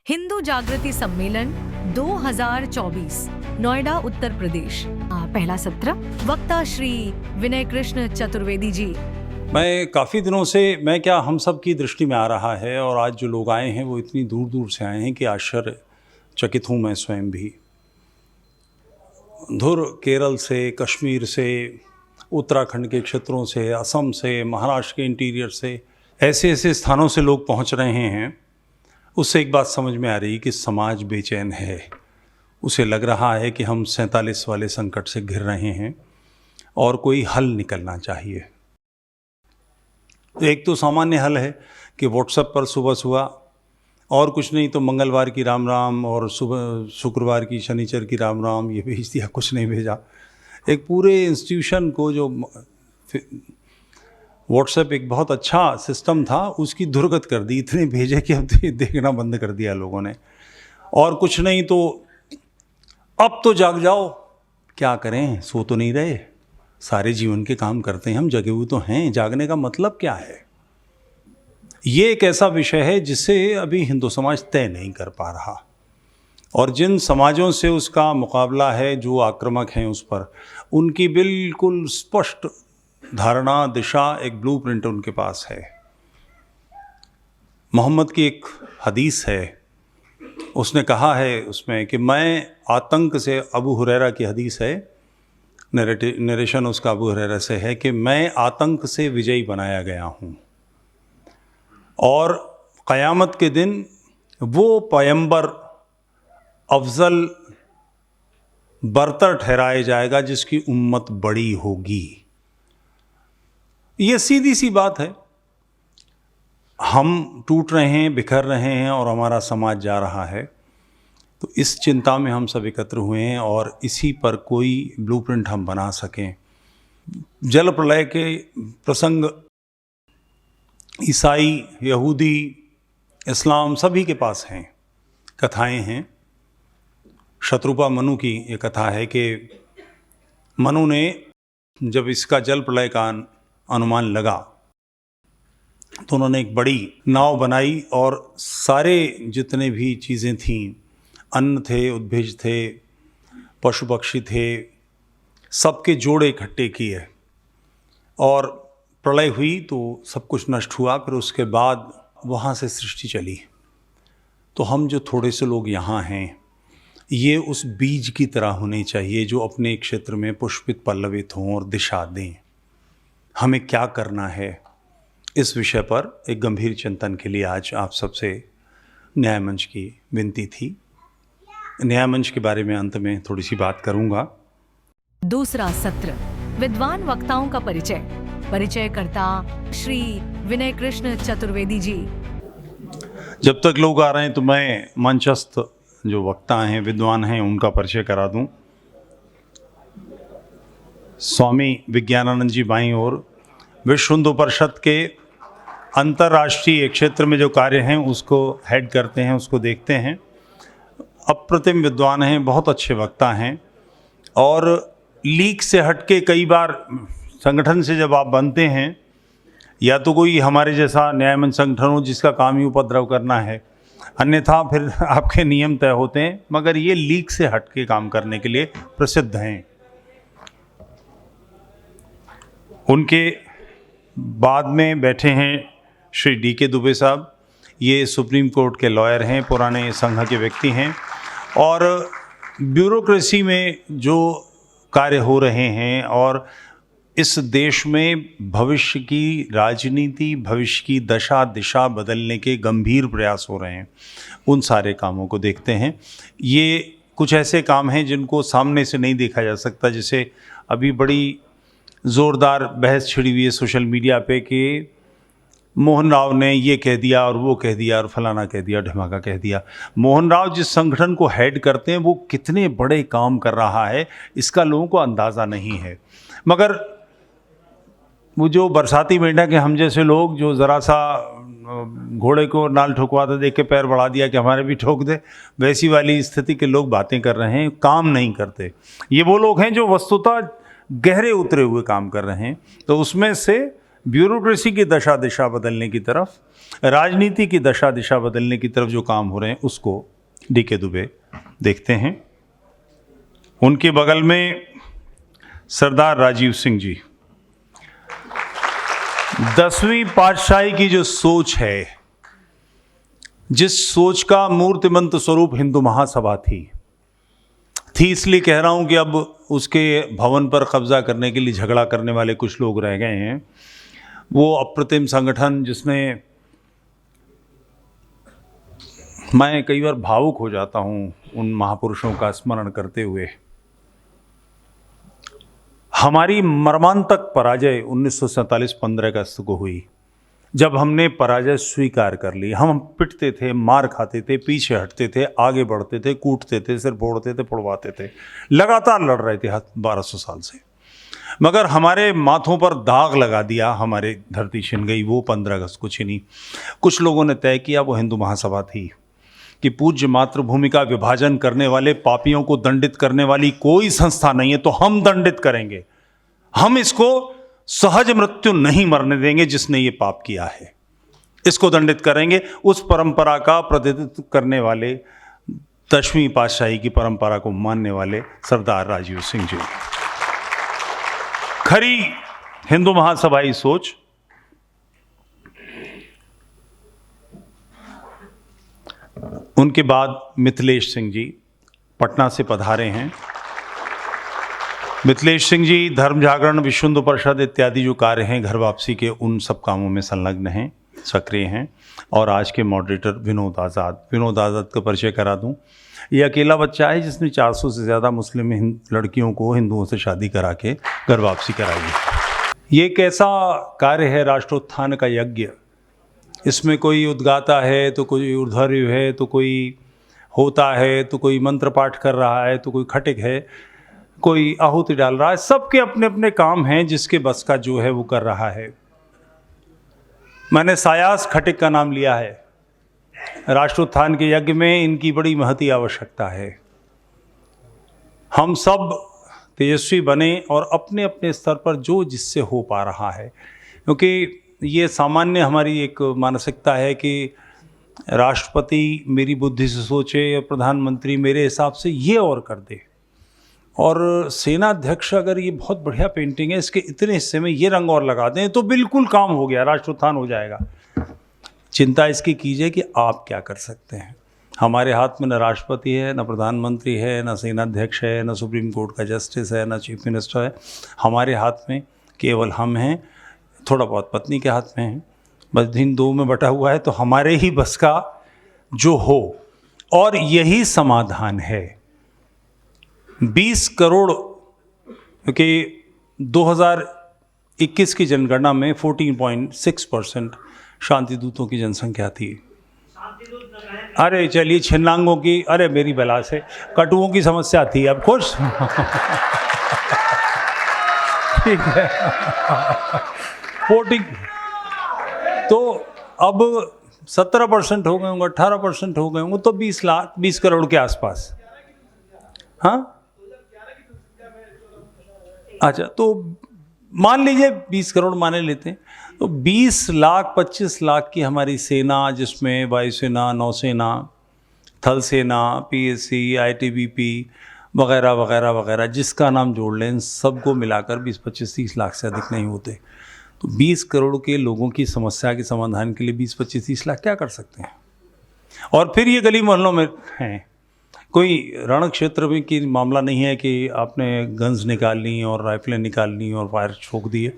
हिंदू जागृति सम्मेलन 2024 नोएडा उत्तर प्रदेश। पहला सत्र वक्ता श्री विनय कृष्ण चतुर्वेदी जी। मैं काफ़ी दिनों से हम सब की दृष्टि में आ रहा है और आज जो लोग आए हैं वो इतनी दूर दूर से आए हैं कि आश्चर्यचकित हूँ मैं स्वयं भी। धुर केरल से, कश्मीर से, उत्तराखंड के क्षेत्रों से, असम से, महाराष्ट्र के इंटीरियर से, ऐसे ऐसे स्थानों से लोग पहुँच रहे हैं। उससे एक बात समझ में आ रही कि समाज बेचैन है। उसे लग रहा है कि हम 47 वाले संकट से घिर रहे हैं और कोई हल निकलना चाहिए। एक तो सामान्य हल है कि व्हाट्सएप पर सुबह सुबह और कुछ नहीं तो मंगलवार की राम राम और सुबह शुक्रवार की शनिचर की राम राम ये भेज दिया, कुछ नहीं भेजा। एक पूरे इंस्टीट्यूशन को जो व्हाट्सएप एक बहुत अच्छा सिस्टम था उसकी दुर्गत कर दी। इतने भेजे कि अब तो देखना बंद कर दिया लोगों ने। और कुछ नहीं तो अब तो जाग जाओ। क्या करें, सो तो नहीं रहे, सारे जीवन के काम करते हैं हम, जगे हुए तो हैं। जागने का मतलब क्या है? ये एक ऐसा विषय है जिसे अभी हिंदू समाज तय नहीं कर पा रहा और जिन समाजों से उसका मुकाबला है, जो आक्रामक हैं उस पर, उनकी बिल्कुल स्पष्ट धारणा, दिशा, एक ब्लूप्रिंट उनके पास है। मोहम्मद की एक हदीस है, उसने कहा है उसमें कि मैं आतंक से, अबू हुरैरा की हदीस है, नरेशन उसका अबू हुरैरा से है कि मैं आतंक से विजयी बनाया गया हूँ और क़यामत के दिन वो पैगंबर अफजल बरतर ठहराया जाएगा जिसकी उम्मत बड़ी होगी। ये सीधी सी बात है। हम टूट रहे हैं, बिखर रहे हैं और हमारा समाज जा रहा है। तो इस चिंता में हम सब एकत्र हुए हैं और इसी पर कोई ब्लूप्रिंट हम बना सकें। जल प्रलय के प्रसंग ईसाई, यहूदी, इस्लाम सभी के पास हैं, कथाएं हैं। शत्रुपा मनु की ये कथा है कि मनु ने जब इसका जल प्रलय का अनुमान लगा तो उन्होंने एक बड़ी नाव बनाई और सारे जितने भी चीज़ें थीं, अन्न थे, उद्भिज थे, पशु पक्षी थे, सबके जोड़े इकट्ठे किए और प्रलय हुई तो सब कुछ नष्ट हुआ। फिर उसके बाद वहाँ से सृष्टि चली। तो हम जो थोड़े से लोग यहाँ हैं, ये उस बीज की तरह होने चाहिए जो अपने क्षेत्र में पुष्पित पल्लवित हों और दिशा दें। हमें क्या करना है, इस विषय पर एक गंभीर चिंतन के लिए आज आप सबसे न्याय मंच की विनती थी। न्याय मंच के बारे में अंत में थोड़ी सी बात करूंगा। दूसरा सत्र विद्वान वक्ताओं का परिचयकर्ता श्री विनय कृष्ण चतुर्वेदी जी। जब तक लोग आ रहे हैं तो मैं मंचस्थ जो वक्ता हैं, विद्वान हैं, उनका परिचय करा दूं। स्वामी विज्ञानानंद जी बाईं ओर विश्व हिंदू परिषद के अंतर्राष्ट्रीय क्षेत्र में जो कार्य हैं उसको हेड करते हैं, उसको देखते हैं। अप्रतिम विद्वान हैं, बहुत अच्छे वक्ता हैं और लीक से हटके कई बार संगठन से जब आप बनते हैं, या तो कोई हमारे जैसा न्यायमंच संगठन हो जिसका काम ही उपद्रव करना है, अन्यथा फिर आपके नियम तय होते हैं, मगर ये लीक से हटके काम करने के लिए प्रसिद्ध हैं। उनके बाद में बैठे हैं श्री डी.के. दुबे साहब। ये सुप्रीम कोर्ट के लॉयर हैं, पुराने संघ के व्यक्ति हैं और ब्यूरोक्रेसी में जो कार्य हो रहे हैं और इस देश में भविष्य की राजनीति, भविष्य की दशा दिशा बदलने के गंभीर प्रयास हो रहे हैं, उन सारे कामों को देखते हैं। ये कुछ ऐसे काम हैं जिनको सामने से नहीं देखा जा सकता। जैसे अभी बड़ी ज़ोरदार बहस छिड़ी हुई है सोशल मीडिया पे कि मोहन राव ने ये कह दिया और वो कह दिया और फलाना कह दिया, ढमाका कह दिया। मोहन राव जिस संगठन को हेड करते हैं वो कितने बड़े काम कर रहा है इसका लोगों को अंदाज़ा नहीं है। मगर वो जो बरसाती मेंढक के हम जैसे लोग जो ज़रा सा घोड़े को नाल ठुकवाते देख के पैर बढ़ा दिया कि हमारे भी ठोक दे, वैसी वाली स्थिति के लोग बातें कर रहे हैं, काम नहीं करते। ये वो लोग हैं जो वस्तुतः गहरे उतरे हुए काम कर रहे हैं। तो उसमें से ब्यूरोक्रेसी की दशा दिशा बदलने की तरफ, राजनीति की दशा दिशा बदलने की तरफ जो काम हो रहे हैं उसको डीके दुबे देखते हैं। उनके बगल में सरदार राजीव सिंह जी। 10वीं पातशाही की जो सोच है, जिस सोच का मूर्तिमंत स्वरूप हिंदू महासभा थी इसलिए कह रहा हूं कि अब उसके भवन पर कब्जा करने के लिए झगड़ा करने वाले कुछ लोग रह गए हैं। वो अप्रतिम संगठन जिसमें मैं कई बार भावुक हो जाता हूं उन महापुरुषों का स्मरण करते हुए। हमारी मर्मांतक पराजय 1947-15 अगस्त को हुई, जब हमने पराजय स्वीकार कर ली। हम पिटते थे, मार खाते थे, पीछे हटते थे, आगे बढ़ते थे, कूटते थे, सिर फोड़ते थे, फोड़वाते थे, लगातार लड़ रहे थे 1200 साल से। मगर हमारे माथों पर दाग लगा दिया, हमारे धरती छिन गई, वो 15 अगस्त को छिनी। कुछ लोगों ने तय किया, वो हिंदू महासभा थी, कि पूज्य मातृभूमि का विभाजन करने वाले पापियों को दंडित करने वाली कोई संस्था नहीं है, तो हम दंडित करेंगे। हम इसको सहज मृत्यु नहीं मरने देंगे जिसने ये पाप किया है, इसको दंडित करेंगे। उस परंपरा का प्रतिनिधित्व करने वाले, 10वीं पातशाही की परंपरा को मानने वाले सरदार राजीव सिंह जी, खरी हिंदू महासभाई सोच। उनके बाद मिथिलेश सिंह जी पटना से पधारे हैं। मिथिलेश सिंह जी धर्म जागरण, विश्व हिंदू परिषद इत्यादि जो कार्य हैं घर वापसी के, उन सब कामों में संलग्न हैं, सक्रिय हैं। और आज के मॉडरेटर विनोद आज़ाद का परिचय करा दूं। ये अकेला बच्चा है जिसने 400 से ज़्यादा मुस्लिम लड़कियों को हिंदुओं से शादी करा के घर वापसी कराई है। ये एक ऐसा कार्य है राष्ट्रोत्थान का यज्ञ। इसमें कोई उद्गाता है तो कोई ऊर्ध्वरेव है, तो कोई होता है, तो कोई मंत्र पाठ कर रहा है, तो कोई खटिक है, कोई आहुति डाल रहा है। सबके अपने अपने काम हैं, जिसके बस का जो है वो कर रहा है। मैंने सायास खटिक का नाम लिया है। राष्ट्रोत्थान के यज्ञ में इनकी बड़ी महती आवश्यकता है। हम सब तेजस्वी बने और अपने अपने स्तर पर जो जिससे हो पा रहा है, क्योंकि ये सामान्य हमारी एक मानसिकता है कि राष्ट्रपति मेरी बुद्धि से सोचे या प्रधानमंत्री मेरे हिसाब से ये और कर दे, और सेना अध्यक्ष अगर ये बहुत बढ़िया पेंटिंग है, इसके इतने हिस्से में ये रंग और लगा दें तो बिल्कुल काम हो गया, राष्ट्रोत्थान हो जाएगा। चिंता इसकी कीजिए कि आप क्या कर सकते हैं। हमारे हाथ में न राष्ट्रपति है, न प्रधानमंत्री है, न सेनाध्यक्ष है, न सुप्रीम कोर्ट का जस्टिस है, न चीफ मिनिस्टर है। हमारे हाथ में केवल हम हैं, थोड़ा बहुत पत्नी के हाथ में है, बस इन दो में बटा हुआ है। तो हमारे ही बस का जो हो, और यही समाधान है। 20 करोड़, क्योंकि 2021 की जनगणना में 14.6% शांति दूतों की जनसंख्या थी। अरे चलिए, छिन्नांगों की, अरे मेरी बला से कटुओं की समस्या थी, अब खुश ठीक है 40, तो अब 17% हो गए होंगे, 18% हो गए होंगे, तो 20 करोड़ के आसपास। हाँ अच्छा, तो मान लीजिए 20 करोड़ माने लेते हैं, तो 20 लाख 25 लाख की हमारी सेना, जिसमें वायुसेना, नौसेना, थल सेना, पीएससी, आईटीबीपी वगैरह वगैरह वगैरह, जिसका नाम जोड़ लें, सबको मिलाकर 20-25-30 लाख से अधिक नहीं होते। तो 20 करोड़ के लोगों की समस्या के समाधान के लिए 20-25-30 लाख क्या कर सकते हैं। और फिर ये गली मोहल्लों में हैं, कोई रण क्षेत्र में की मामला नहीं है कि आपने गन्स निकाल ली और राइफलें निकाल ली और फायर ठोक दिए,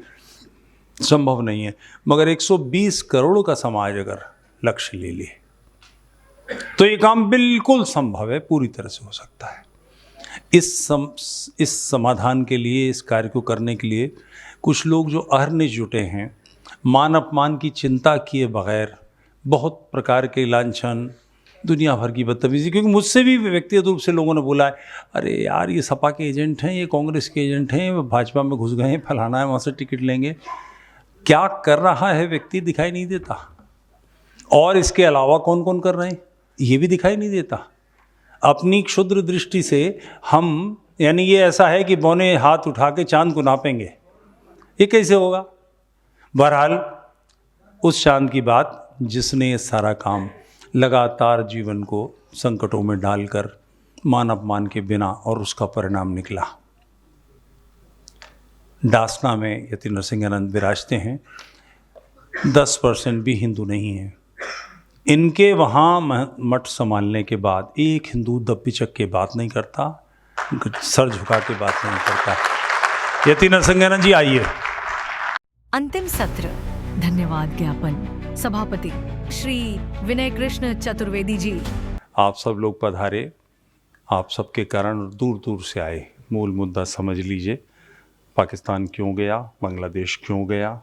संभव नहीं है। मगर 120 करोड़ का समाज अगर लक्ष्य ले ले तो ये काम बिल्कुल संभव है, पूरी तरह से हो सकता है। इस समाधान के लिए, इस कार्य को करने के लिए कुछ लोग जो अहर्निश जुटे हैं, मान अपमान की चिंता किए बगैर बहुत प्रकार के लांछन, दुनिया भर की बदतमीजी, क्योंकि मुझसे भी व्यक्तिगत रूप से लोगों ने बोला है, अरे यार ये सपा के एजेंट हैं, ये कांग्रेस के एजेंट हैं, वो भाजपा में घुस गए हैं, फलाना है, वहाँ से टिकट लेंगे। क्या कर रहा है व्यक्ति दिखाई नहीं देता, और इसके अलावा कौन कौन कर रहे हैं ये भी दिखाई नहीं देता। अपनी क्षुद्र दृष्टि से हम, यानी ये ऐसा है कि बौने हाथ उठा के चांद को नापेंगे, ये कैसे होगा। बहरहाल उस चांद की बात जिसने ये सारा काम लगातार जीवन को संकटों में डालकर मान अपमान के बिना, और उसका परिणाम निकला। डासना में यति नरसिंहानंद विराजते हैं, 10% भी हिंदू नहीं है। इनके वहाँ मठ संभालने के बाद एक हिंदू दबपिचक के बात नहीं करता, सर झुका के बात नहीं करता। यति नरसिंहानंद जी आइए। अंतिम सत्र धन्यवाद ज्ञापन। सभापति श्री विनय कृष्ण चतुर्वेदी जी। आप सब लोग पधारे, आप सबके कारण दूर दूर से आए। मूल मुद्दा समझ लीजिए, पाकिस्तान क्यों गया, बांग्लादेश क्यों गया,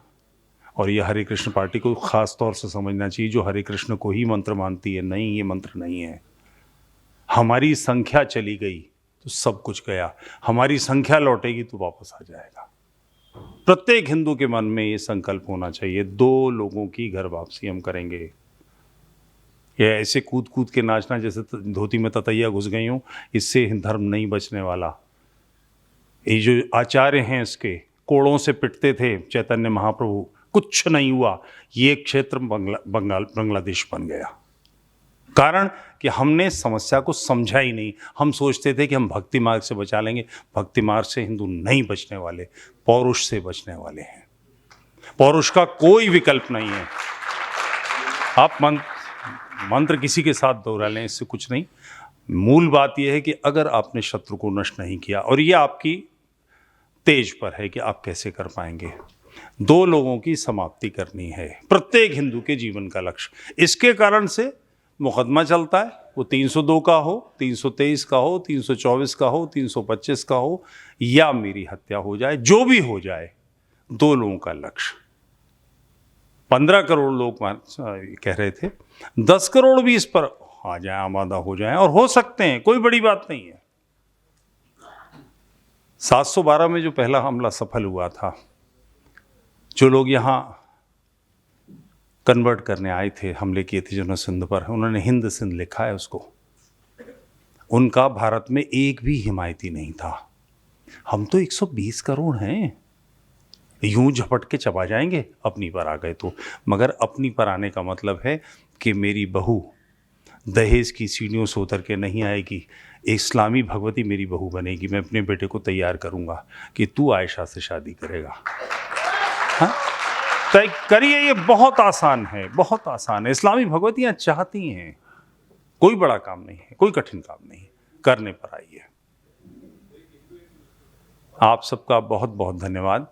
और ये हरे कृष्ण पार्टी को ख़ास तौर से समझना चाहिए, जो हरे कृष्ण को ही मंत्र मानती है। नहीं, ये मंत्र नहीं है। हमारी संख्या चली गई तो सब कुछ गया, हमारी संख्या लौटेगी तो वापस आ जाएगा। प्रत्येक हिंदू के मन में ये संकल्प होना चाहिए, 2 लोगों की घर वापसी हम करेंगे। ये ऐसे कूद कूद के नाचना जैसे धोती में ततैया घुस गई हूँ, इससे धर्म नहीं बचने वाला। ये जो आचार्य हैं इसके कोड़ों से पिटते थे चैतन्य महाप्रभु, कुछ नहीं हुआ। ये क्षेत्र बांग्लादेश बन गया। कारण कि हमने समस्या को समझा ही नहीं। हम सोचते थे कि हम भक्ति मार्ग से बचा लेंगे। भक्ति मार्ग से हिंदू नहीं बचने वाले, पौरुष से बचने वाले हैं। पौरुष का कोई विकल्प नहीं है। आप मंत्र किसी के साथ दोहरा लें, इससे कुछ नहीं। मूल बात यह है कि अगर आपने शत्रु को नष्ट नहीं किया, और ये आपकी तेज पर है कि आप कैसे कर पाएंगे। 2 लोगों की समाप्ति करनी है, प्रत्येक हिंदू के जीवन का लक्ष्य। इसके कारण से मुकदमा चलता है, वो 302 का हो, 323 का हो, 324 का हो, 325 का हो, या मेरी हत्या हो जाए, जो भी हो जाए। 2 लोगों का लक्ष्य। 15 करोड़ लोग कह रहे थे, 10 करोड़ भी इस पर आ जाए, आमादा हो जाए, और हो सकते हैं, कोई बड़ी बात नहीं है। 712 में जो पहला हमला सफल हुआ था, जो लोग यहाँ कन्वर्ट करने आए थे, हमले किए थे जिन्होंने सिंध पर, उन्होंने हिंद सिंध लिखा है उसको। उनका भारत में एक भी हिमायती नहीं था। हम तो 120 करोड़ हैं, यूं झपट के चबा जाएंगे अपनी पर आ गए तो। मगर अपनी पर आने का मतलब है कि मेरी बहू दहेज की सीढ़ियों से उतर के नहीं आएगी, इस्लामी भगवती मेरी बहू बनेगी। मैं अपने बेटे को तैयार करूंगा कि तू आयशा से शादी करेगा। हाँ, तय करिए। ये बहुत आसान है, बहुत आसान है। इस्लामी भगवतियाँ चाहती हैं, कोई बड़ा काम नहीं है, कोई कठिन काम नहीं है, करने पर आइए। आप सबका बहुत बहुत धन्यवाद।